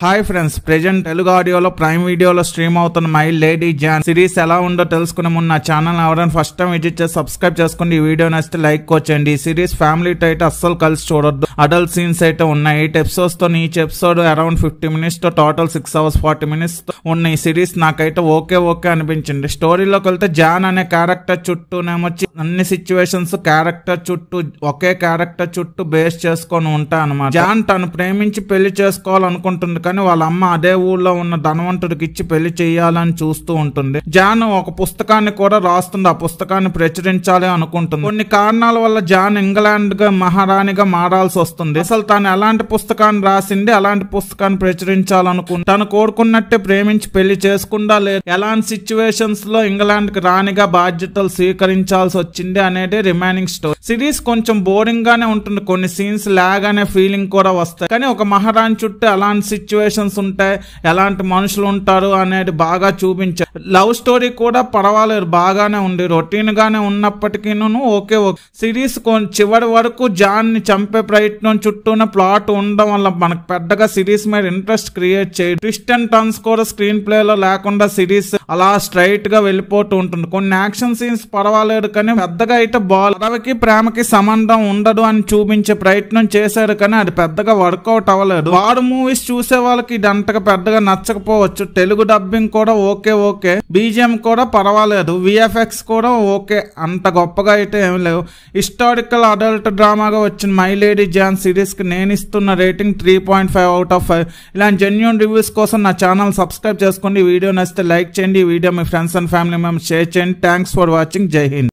Hi friends, present Telugu ఆడియోలో prime వీడియోలో stream అవుతున్న మై లేడీ జాన్ సిరీస్ ఎలా ఉందో తెలుసుకునే ముందు నా ఛానల్ ఎవరైనా ఫస్ట్ టైం విజిట్ చేసి సబ్స్క్రైబ్ చేసుకోండి. ఈ వీడియో నచ్చితే లైక్ వచ్చేయండి. ఈ సిరీస్ ఫ్యామిలీతో అయితే అస్సలు కలిసి చూడొద్దు. అడల్ట్ సీన్స్ అయితే ఉన్నాయి. 8 ఎపిసోడ్స్ తో ఈచ్ ఎపిసోడ్ అరౌండ్ 50 minutes తో టోటల్ 6 hours 40 minutes ఉన్న ఈ సిరీస్ నాకైతే ఓకే అనిపించింది. స్టోరీలోకి వెళ్తే జాన్ అనే క్యారెక్టర్ చుట్టూనేమొచ్చి అన్ని సిచ్యువేషన్స్ క్యారెక్టర్ చుట్టూ ఒకే క్యారెక్టర్ చుట్టూ బేస్ చేసుకొని ఉంటాయి అన్నమాట. జాన్ తను ప్రేమించి పెళ్లి చేసుకోవాలనుకుంటుంది, కానీ వాళ్ళ అమ్మ అదే ఊళ్ళో ఉన్న ధనవంతుడికి ఇచ్చి పెళ్లి చేయాలని చూస్తూ ఉంటుంది. జాన్ ఒక పుస్తకాన్ని కూడా రాస్తుంది. ఆ పుస్తకాన్ని ప్రచురించాలి అనుకుంటుంది. కొన్ని కారణాల వల్ల జాన్ ఇంగ్లాండ్ గా మహారాణిగా మారాల్సి వస్తుంది. అసలు తను ఎలాంటి పుస్తకాన్ని రాసింది, అలాంటి పుస్తకాన్ని ప్రచురించాలనుకుంటుంది. తను కోరుకున్నట్టే ప్రేమించి పెళ్లి చేసుకుందా లేదు, ఎలాంటి సిచ్యువేషన్స్ లో ఇంగ్లాండ్ కి రాణిగా బాధ్యతలు స్వీకరించాల్సి వచ్చింది అనేది రిమైనింగ్ స్టోరీ. సిరీస్ కొంచెం బోరింగ్ గానే ఉంటుంది. కొన్ని సీన్స్ లాగ్ అనే ఫీలింగ్ కూడా వస్తాయి, కానీ ఒక మహారాణి చుట్టూ ఎలాంటి సిచ్యువేషన్స్ ఉంటాయి, ఎలాంటి మనుషులు ఉంటారు అనేది బాగా చూపించారు. లవ్ స్టోరీ కూడా పర్వాలేదు, బాగానే ఉంది. రొటీన్ గానే ఉన్నప్పటికీ ఓకే. సిరీస్ చివరి వరకు జాన్ ని చంపే ప్రయత్నం చుట్టూనే ప్లాట్ ఉండడం వల్ల మనకు పెద్దగా సిరీస్ మీద ఇంట్రెస్ట్ క్రియేట్ చేయదు. ట్విస్ట్ అండ్ టర్న్స్ కూడా స్క్రీన్ ప్లే లో లేకుండా సిరీస్ అలా స్ట్రైట్ గా వెళ్ళిపోతూ ఉంటుంది. కొన్ని యాక్షన్ సీన్స్ పర్వాలేదు, కానీ పెద్దగా అయితే పదవికి ప్రేమకి సంబంధం ఉండదు అని చూపించే ప్రయత్నం చేశారు, కానీ అది పెద్దగా వర్కౌట్ అవ్వలేదు. వారు మూవీస్ చూసే వాళ్ళకి ఇది అంతగా పెద్దగా నచ్చకపోవచ్చు. తెలుగు డబ్బింగ్ కూడా ఓకే. బీజిఎం కూడా పర్వాలేదు. విఎఫ్ఎక్స్ కూడా ఓకే, అంత గొప్పగా అయితే ఏం లేవు. హిస్టారికల్ అడల్ట్ డ్రామాగా వచ్చిన మై లేడీ జాన్ సిరీస్ కి నేను ఇస్తున్న రేటింగ్ 3.5 out of 5. ఇలాంటి జెన్యూన్ రివ్యూస్ కోసం నా ఛానల్ సబ్స్క్రైబ్ చేసుకోండి. ఈ వీడియో నచ్చితే లైక్ చేయండి. ఈ వీడియో మీ friends and family members share చేయండి. Thanks for watching. జై హింద్.